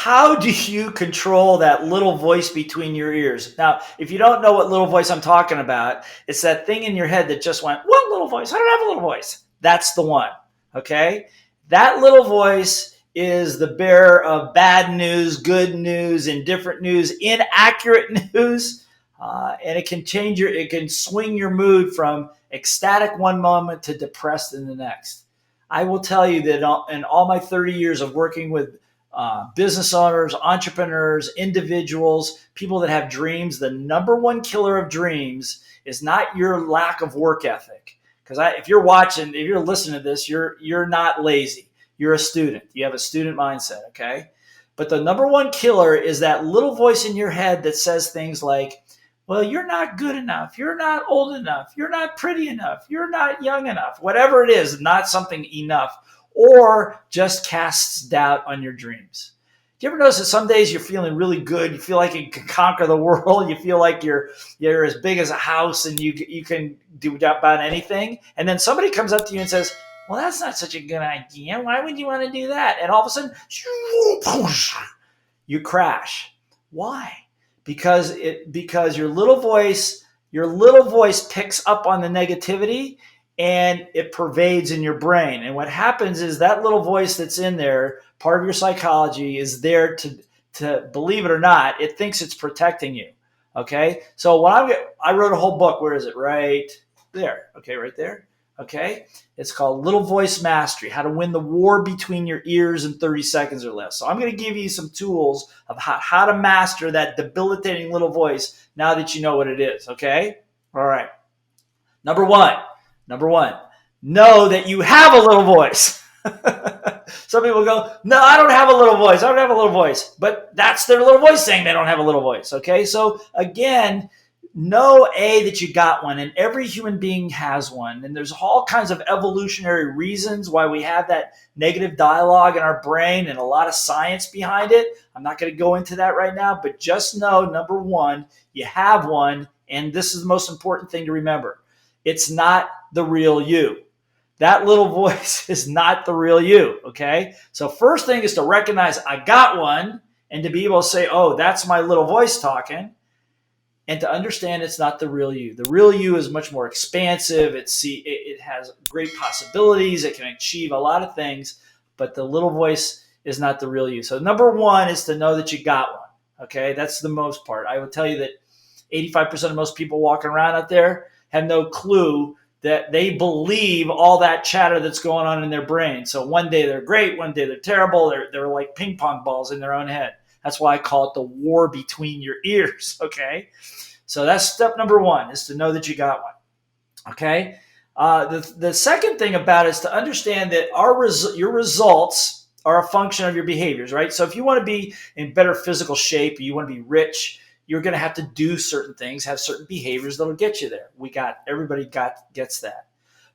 how do you control that little voice between your ears? Now, if you don't know what little voice I'm talking about, it's that thing in your head that just went, what little voice? I don't have a little voice. That's the one, okay? That little voice is the bearer of bad news, good news, indifferent news, inaccurate news, and it can swing your mood from ecstatic one moment to depressed in the next. I will tell you that in all my 30 years of working with business owners, entrepreneurs, individuals, people that have dreams, the number one killer of dreams is not your lack of work ethic. Because if you're listening to this, you're not lazy. You're a student. You have a student mindset, okay? But the number one killer is that little voice in your head that says things like, well, you're not good enough. You're not old enough. You're not pretty enough. You're not young enough. Whatever it is, not something enough, or just casts doubt on your dreams. Do you ever notice that some days you're feeling really good? You feel like you can conquer the world. You feel like you're as big as a house and you can do about anything. And then somebody comes up to you and says, well, that's not such a good idea. Why would you want to do that? And all of a sudden, you crash. Why? Because your little voice picks up on the negativity and it pervades in your brain. And what happens is that little voice that's in there, part of your psychology, is there to believe it or not, it thinks it's protecting you. Okay? So I wrote a whole book. Where is it? Right there. Okay, right there. Okay? It's called Little Voice Mastery, How to Win the War Between Your Ears in 30 Seconds or Less. So I'm going to give you some tools of how to master that debilitating little voice now that you know what it is. Okay? All right. Number one, know that you have a little voice. Some people go, no, I don't have a little voice. I don't have a little voice. But that's their little voice saying they don't have a little voice. Okay? So again, know that you got one, and every human being has one. And there's all kinds of evolutionary reasons why we have that negative dialogue in our brain and a lot of science behind it. I'm not going to go into that right now, but just know, number one, you have one. And this is the most important thing to remember. It's not the real you. That little voice is not the real you, okay? So first thing is to recognize I got one, and to be able to say, oh, that's my little voice talking, and to understand it's not the real you. The real you is much more expansive. It has great possibilities. It can achieve a lot of things, but the little voice is not the real you. So number one is to know that you got one, okay? That's the most part. I will tell you that 85% of most people walking around out there have no clue that they believe all that chatter that's going on in their brain. So one day they're great, one day they're terrible. They're like ping pong balls in their own head. That's why I call it the war between your ears, okay? So that's step number one, is to know that you got one, okay? The second thing about it is to understand that your results are a function of your behaviors, right? So if you want to be in better physical shape, you want to be rich, you're going to have to do certain things, have certain behaviors that'll get you there. Everybody gets that.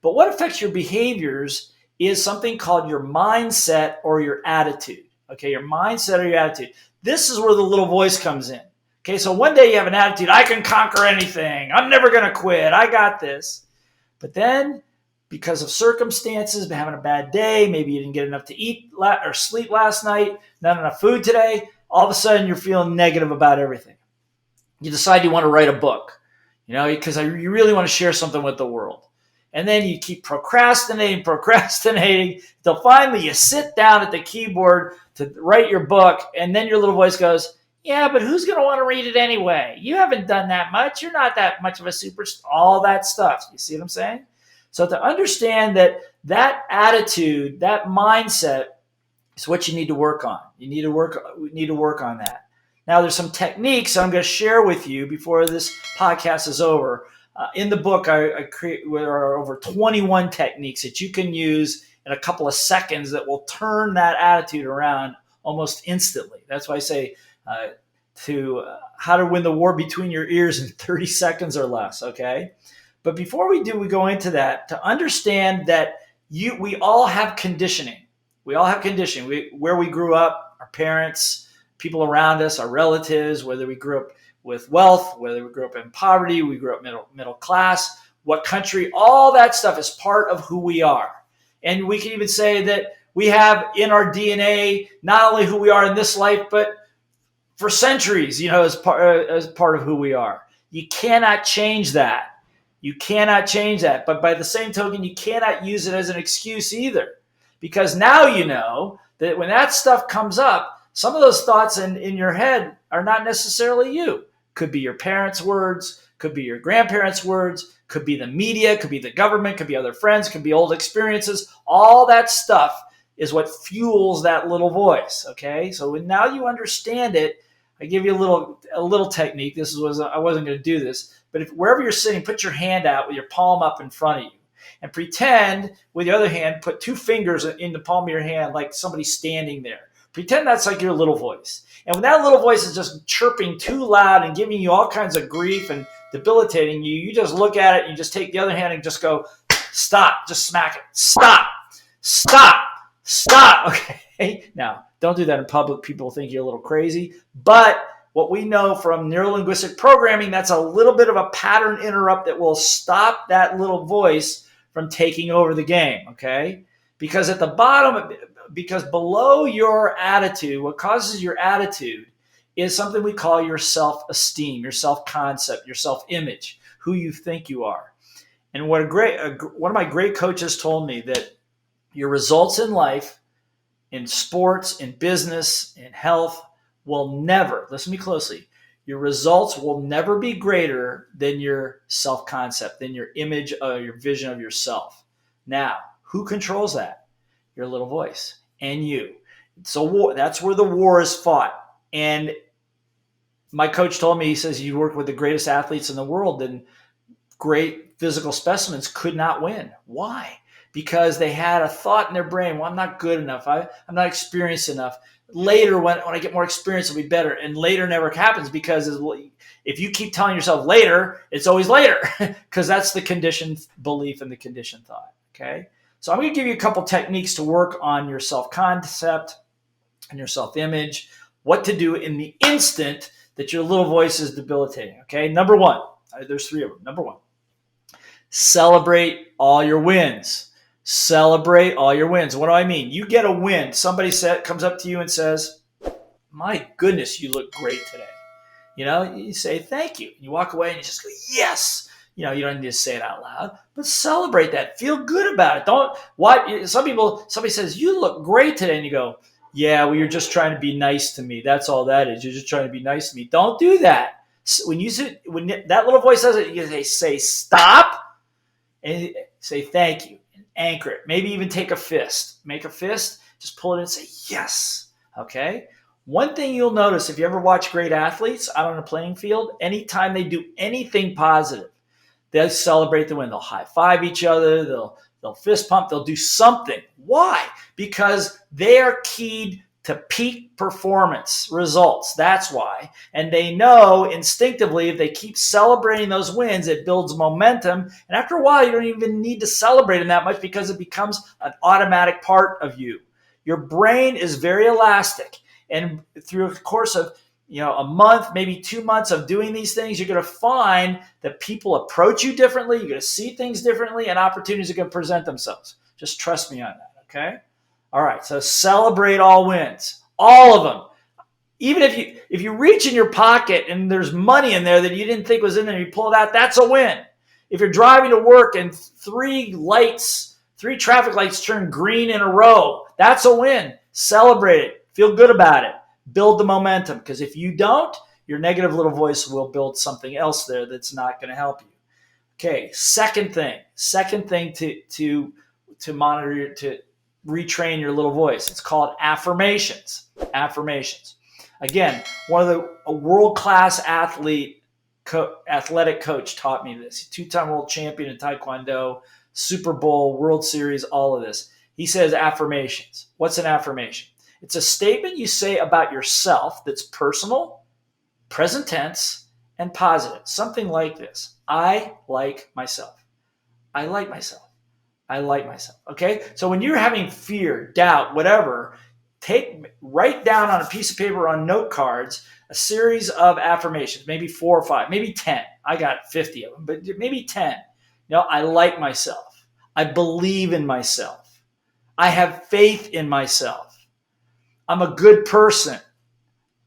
But what affects your behaviors is something called your mindset or your attitude. Okay, your mindset or your attitude. This is where the little voice comes in. Okay, so one day you have an attitude, I can conquer anything. I'm never going to quit. I got this. But then, because of circumstances, having a bad day, maybe you didn't get enough to eat or sleep last night, not enough food today, all of a sudden you're feeling negative about everything. You decide you want to write a book, because you really want to share something with the world. And then you keep procrastinating till finally you sit down at the keyboard to write your book. And then your little voice goes, yeah, but who's going to want to read it anyway? You haven't done that much. You're not that much of a superstar. All that stuff. You see what I'm saying? So to understand that attitude, that mindset is what you need to work on. We need to work on that. Now, there's some techniques I'm going to share with you before this podcast is over. In the book, I create there are over 21 techniques that you can use in a couple of seconds that will turn that attitude around almost instantly. That's why I say how to win the war between your ears in 30 seconds or less, okay? But before we go into that, to understand that we all have conditioning. We all have conditioning. Where we grew up, our parents, people around us, our relatives, whether we grew up with wealth, whether we grew up in poverty, we grew up middle class, what country, all that stuff is part of who we are. And we can even say that We have in our DNA not only who we are in this life, but for centuries, as part of who we are. You cannot change that. You cannot change that. But by the same token, you cannot use it as an excuse either. Because now you know that when that stuff comes up, some of those thoughts in your head are not necessarily you. Could be your parents' words, could be your grandparents' words, could be the media, could be the government, could be other friends, could be old experiences. All that stuff is what fuels that little voice. Okay, so now you understand it. I give you a little technique. I wasn't going to do this, but wherever you're sitting, put your hand out with your palm up in front of you, and pretend with the other hand, put two fingers in the palm of your hand like somebody's standing there. Pretend that's like your little voice. And when that little voice is just chirping too loud and giving you all kinds of grief and debilitating you, you just look at it and you just take the other hand and just go, stop, just smack it. Stop, stop, stop. Okay. Now, don't do that in public. People think you're a little crazy. But what we know from neurolinguistic programming, that's a little bit of a pattern interrupt that will stop that little voice from taking over the game. Okay. Because at the bottom, because below your attitude, what causes your attitude is something we call your self-esteem, your self-concept, your self-image, who you think you are. And one of my great coaches told me that your results in life, in sports, in business, in health, will never, listen to me closely, your results will never be greater than your self-concept, than your image or your vision of yourself. Now, who controls that? Your little voice and you. So that's where the war is fought. And my coach told me, he says, you work with the greatest athletes in the world, and great physical specimens could not win. Why? Because they had a thought in their brain, well, I'm not good enough. I'm not experienced enough. Later, when I get more experience, it'll be better. And later never happens, because if you keep telling yourself later, it's always later, because that's the conditioned belief and the conditioned thought. Okay. So I'm going to give you a couple techniques to work on your self-concept and your self-image, what to do in the instant that your little voice is debilitating. Okay. Number one, there's three of them. Number one, celebrate all your wins. Celebrate all your wins. What do I mean? You get a win. Somebody comes up to you and says, my goodness, you look great today. You say, thank you. You walk away and you just go, yes. You don't need to say it out loud, but celebrate that. Feel good about it. Somebody says, you look great today. And you go, yeah, well, you're just trying to be nice to me. That's all that is. You're just trying to be nice to me. Don't do that. When that little voice says it, you say stop and say thank you and anchor it. Maybe even take a fist. Make a fist, just pull it in and say yes. Okay? One thing you'll notice if you ever watch great athletes out on a playing field, anytime they do anything positive, they'll celebrate the win. They'll high five each other. They'll fist pump. They'll do something. Why? Because they are keyed to peak performance results. That's why. And they know instinctively if they keep celebrating those wins, it builds momentum. And after a while, you don't even need to celebrate them that much, because it becomes an automatic part of you. Your brain is very elastic. And through the course of a month, maybe 2 months of doing these things, you're going to find that people approach you differently. You're going to see things differently, and opportunities are going to present themselves. Just trust me on that. Okay. All right. So celebrate all wins, all of them. Even if you reach in your pocket and there's money in there that you didn't think was in there, you pull it out, that's a win. If you're driving to work and three traffic lights turn green in a row, that's a win. Celebrate it. Feel good about it. Build the momentum, because if you don't, your negative little voice will build something else there that's not going to help you. Okay, second thing to monitor, to retrain your little voice. It's called affirmations. Affirmations. Again, a world-class athletic coach taught me this. 2-time world champion in Taekwondo, Super Bowl, World Series, all of this. He says affirmations. What's an affirmation? It's a statement you say about yourself that's personal, present tense, and positive. Something like this. I like myself. I like myself. I like myself. Okay? So when you're having fear, doubt, whatever, write down on a piece of paper, on note cards, a series of affirmations, maybe 4 or 5, maybe 10. I got 50 of them, but maybe 10. I like myself. I believe in myself. I have faith in myself. I'm a good person.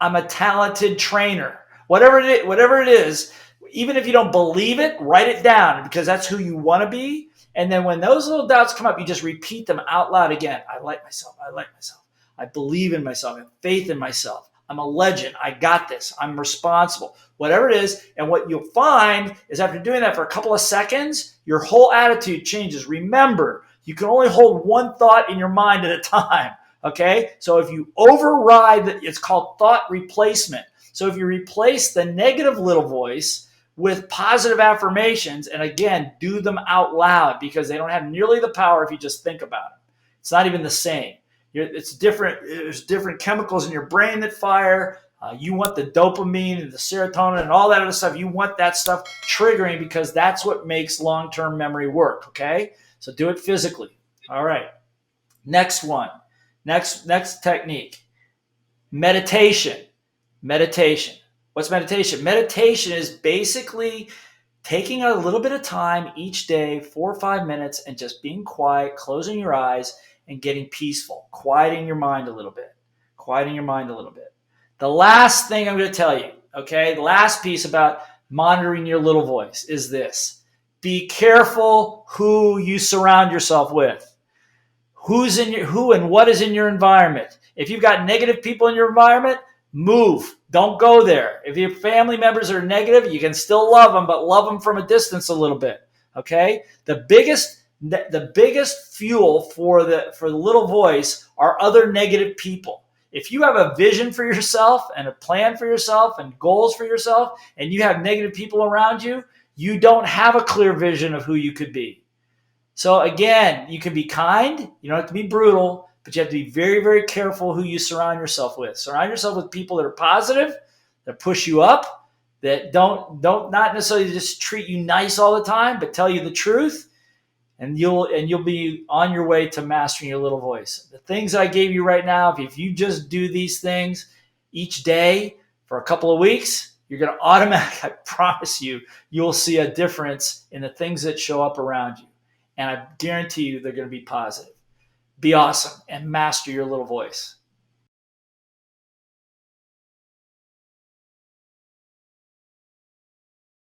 I'm a talented trainer. Whatever it is, even if you don't believe it, write it down because that's who you want to be. And then when those little doubts come up, you just repeat them out loud again. I like myself. I like myself. I believe in myself. I have faith in myself. I'm a legend. I got this. I'm responsible. Whatever it is. And what you'll find is after doing that for a couple of seconds, your whole attitude changes. Remember, you can only hold one thought in your mind at a time. Okay? So if you override, it's called thought replacement. So if you replace the negative little voice with positive affirmations, and again, do them out loud because they don't have nearly the power if you just think about them. It's not even the same. It's different. There's different chemicals in your brain that fire. You want the dopamine and the serotonin and all that other stuff. You want that stuff triggering because that's what makes long-term memory work. Okay? So do it physically. All right. Next one. Next technique. Meditation. Meditation. What's meditation? Meditation is basically taking a little bit of time each day, 4 or 5 minutes, and just being quiet, closing your eyes, and getting peaceful. Quieting your mind a little bit. Quieting your mind a little bit. The last thing I'm going to tell you, okay, the last piece about monitoring your little voice is this. Be careful who you surround yourself with. Who and what is in your environment. If you've got negative people in your environment, move. Don't go there. If your family members are negative, you can still love them, but love them from a distance a little bit. Okay? The biggest fuel for the little voice are other negative people. If you have a vision for yourself and a plan for yourself and goals for yourself, and you have negative people around you, you don't have a clear vision of who you could be. So again, you can be kind. You don't have to be brutal, but you have to be very, very careful who you surround yourself with. Surround yourself with people that are positive, that push you up, that don't not necessarily just treat you nice all the time, but tell you the truth, and you'll be on your way to mastering your little voice. The things I gave you right now, if you just do these things each day for a couple of weeks, you're going to automatically, I promise you, you'll see a difference in the things that show up around you. And I guarantee you they're going to be positive. Be awesome and master your little voice.